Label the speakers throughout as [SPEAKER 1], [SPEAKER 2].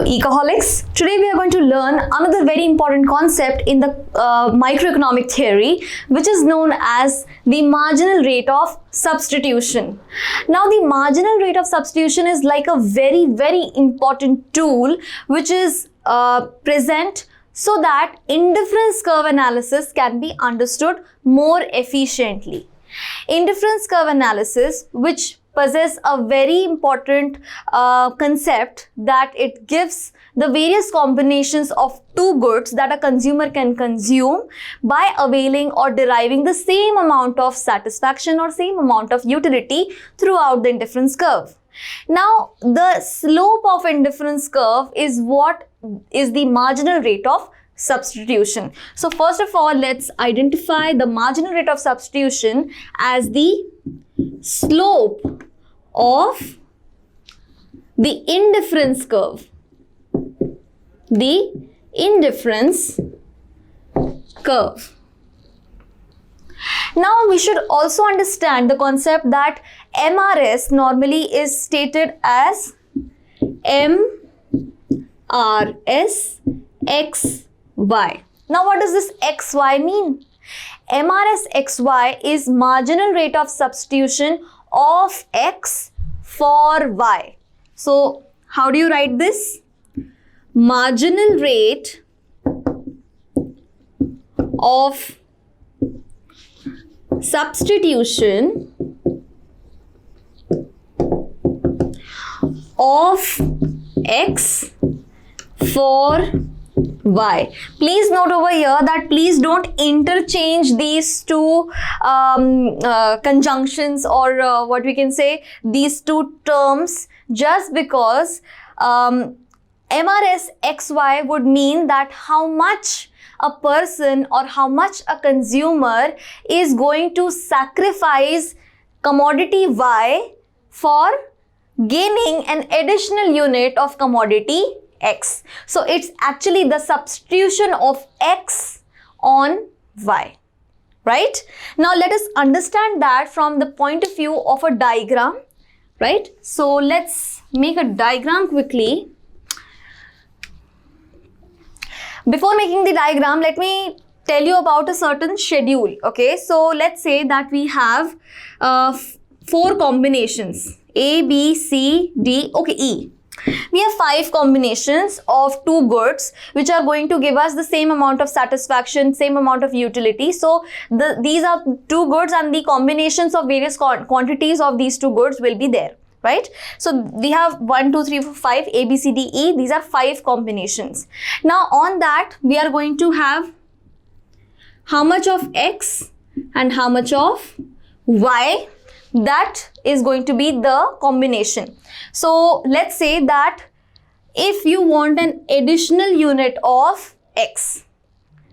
[SPEAKER 1] Ecoholics. Today we are going to learn another very important concept in the microeconomic theory, which is known as the marginal rate of substitution. Now the marginal rate of substitution is like a very important tool which is present so that indifference curve analysis can be understood more efficiently. Indifference curve analysis, which possess a very important concept, that it gives the various combinations of two goods that a consumer can consume by availing or deriving the same amount of satisfaction or same amount of utility throughout the indifference curve. Now, the slope of indifference curve is what is the marginal rate of substitution. So first of all, let's identify the marginal rate of substitution as the slope of the indifference curve. The indifference curve. Now we should also understand the concept that MRS normally is stated as MRS XY. Now what does this XY mean? MRS XY is marginal rate of substitution of X for Y. So how do you write this? Marginal rate of substitution of X for Y. Please note over here that please don't interchange these two conjunctions or what we can say, these two terms, just because MRS XY would mean that how much a person or how much a consumer is going to sacrifice commodity Y for gaining an additional unit of commodity X. So it's actually the substitution of X on Y, right? Now let us understand that from the point of view of a diagram, right? So let's make a diagram quickly. Before making the diagram, let me tell you about a certain schedule, okay? So let's say that we have 4 combinations, A, B, C, D, okay, E. We have 5 combinations of 2 goods which are going to give us the same amount of satisfaction, same amount of utility. So these are 2 goods and the combinations of various quantities of these 2 goods will be there, right? So we have 1, 2, 3, 4, 5, A, B, C, D, E. These are 5 combinations. Now on that we are going to have how much of X and how much of Y. That is going to be the combination. So let's say that if you want an additional unit of X,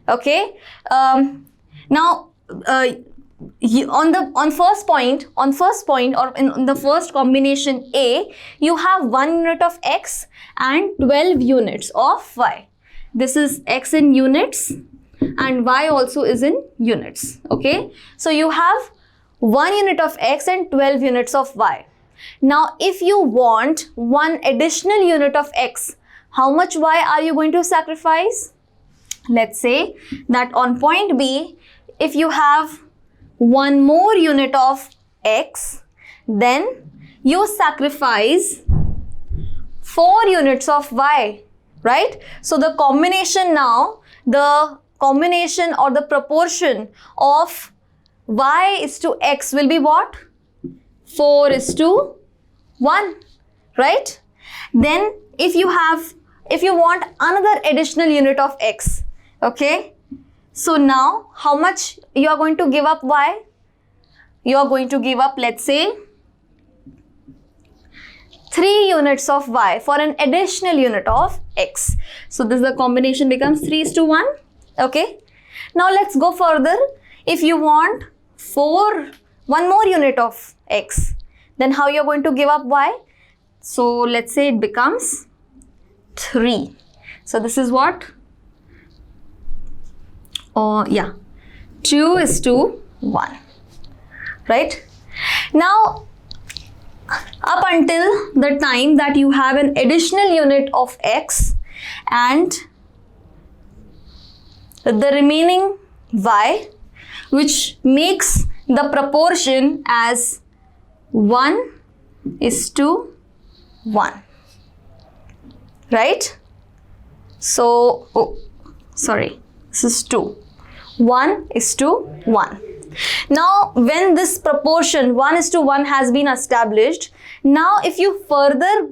[SPEAKER 1] okay, now on first point or in the first combination A, you have 1 unit of X and 12 units of Y. This is X in units and Y also is in units, okay. So you have 1 unit of X and 12 units of Y. Now, if you want 1 additional unit of X, how much Y are you going to sacrifice? Let's say that on point B, if you have 1 more unit of X, then you sacrifice 4 units of Y, right? So the combination now, the combination or the proportion of Y is to X will be what? 4 is to 1, right? Then if you want another additional unit of X, okay? So now how much you are going to give up Y? You are going to give up, let's say, 3 units of Y for an additional unit of X. So this the combination becomes 3 is to 1, okay? Now let's go further. If you want 1 more unit of X, then how you are going to give up Y? So let's say it becomes 3. So this is what? 2 is to 1, right? Now up until the time that you have an additional unit of x and the remaining y, which makes the proportion as 1:1, right? So, this is 2. 1:1. Now, when this proportion 1:1 has been established, now if you further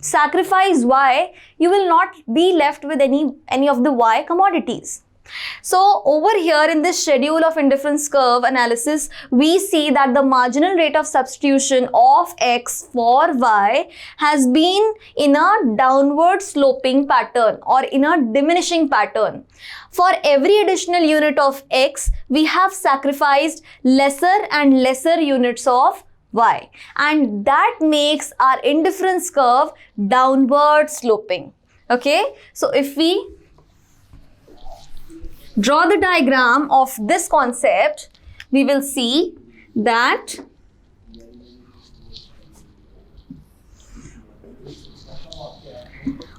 [SPEAKER 1] sacrifice y, you will not be left with any of the y commodities. So over here in this schedule of indifference curve analysis, we see that the marginal rate of substitution of x for y has been in a downward sloping pattern or in a diminishing pattern. For every additional unit of x, we have sacrificed lesser and lesser units of y, and that makes our indifference curve downward sloping. Okay, so if we draw the diagram of this concept, we will see that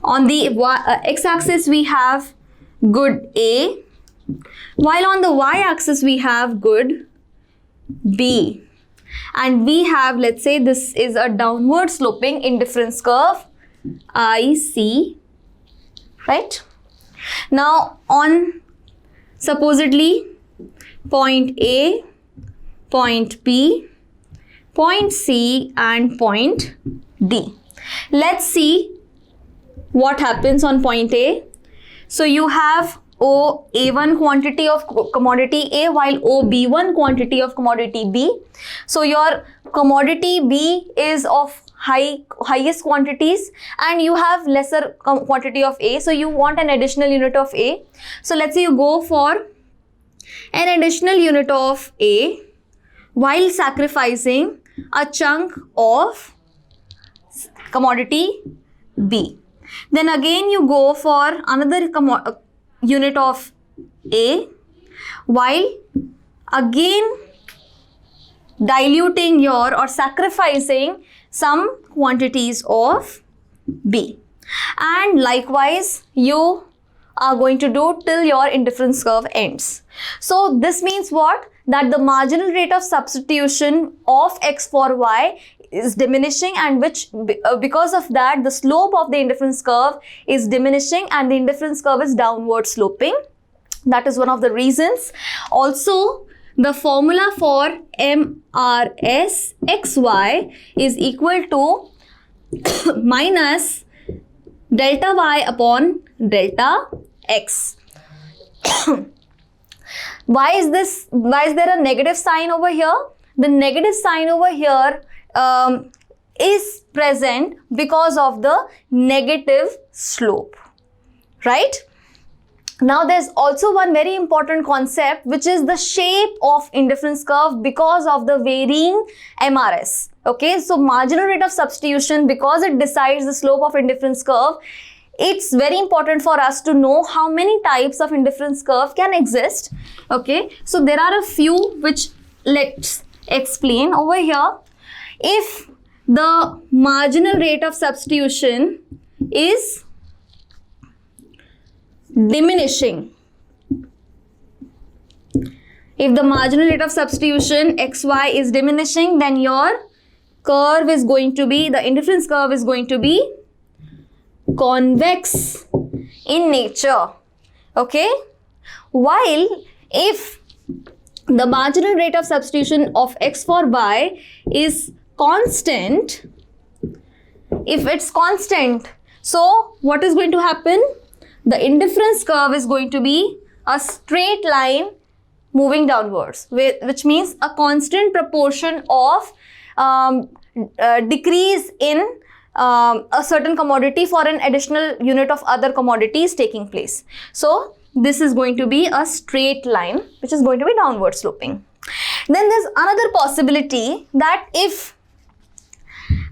[SPEAKER 1] on the x-axis we have good A, while on the y-axis we have good B. And we have, let's say this is a downward sloping indifference curve, IC, right? Now on supposedly point A, point B, point C and point D. Let's see what happens on point A. So you have A1 quantity of commodity A while OB1 quantity of commodity B. So your commodity B is of highest quantities and you have lesser quantity of A. So you want an additional unit of A. So let's say you go for an additional unit of A while sacrificing a chunk of commodity B. Then again you go for another unit of A while again diluting your or sacrificing some quantities of B. And likewise you are going to do till your indifference curve ends. So this means what? That the marginal rate of substitution of x for y is diminishing, and because of that the slope of the indifference curve is diminishing and the indifference curve is downward sloping. That is one of the reasons. Also, the formula for MRS XY is equal to minus delta y upon delta x. Why is there a negative sign over here? The negative sign over here is present because of the negative slope, right? Now there's also one very important concept, which is the shape of indifference curve because of the varying MRS. Okay, so marginal rate of substitution, because it decides the slope of indifference curve, it's very important for us to know how many types of indifference curve can exist. Okay, so there are a few which let's explain over here. If the marginal rate of substitution is diminishing, if the marginal rate of substitution xy is diminishing, then your curve is going to be, the indifference curve is going to be convex in nature. Okay, while if the marginal rate of substitution of x for y is constant, if it's constant, so what is going to happen? The indifference curve is going to be a straight line moving downwards, which means a constant proportion of decrease in a certain commodity for an additional unit of other commodities taking place. So this is going to be a straight line which is going to be downward sloping. Then there's another possibility that if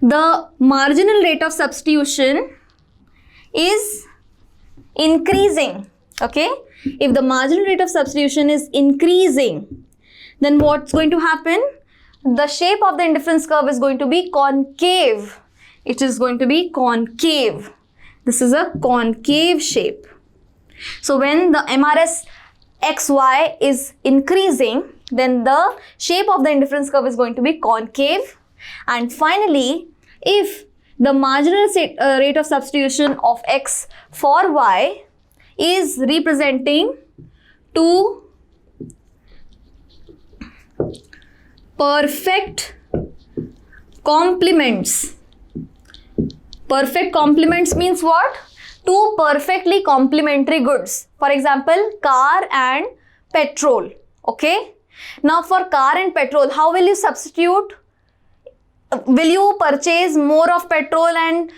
[SPEAKER 1] the marginal rate of substitution is increasing, okay, if the marginal rate of substitution is increasing, then what's going to happen? the shape of the indifference curve is going to be concave. It is going to be concave. This is a concave shape. So when the MRS XY is increasing, then the shape of the indifference curve is going to be concave. And finally, if the marginal rate of substitution of X for Y is representing two perfect complements. Perfect complements means what? Two perfectly complementary goods. For example, car and petrol. Okay. Now for car and petrol, how will you substitute? Will you purchase more of petrol and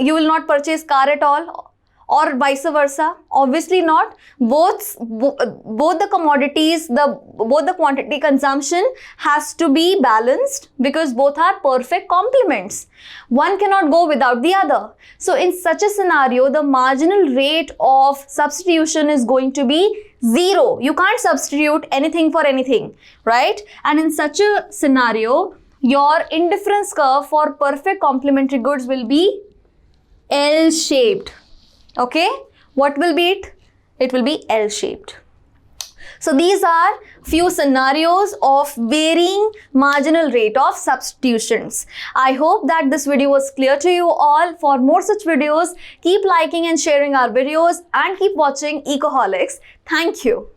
[SPEAKER 1] you will not purchase car at all? Or vice versa? Obviously not. Both the commodities, both the quantity consumption has to be balanced because both are perfect complements. One cannot go without the other. So in such a scenario, the marginal rate of substitution is going to be 0. You can't substitute anything for anything, right? And in such a scenario, your indifference curve for perfect complementary goods will be L-shaped. Okay, what will be it? It will be L-shaped. So these are few scenarios of varying marginal rate of substitutions. I hope that this video was clear to you all. For more such videos, keep liking and sharing our videos and keep watching Ecoholics. Thank you.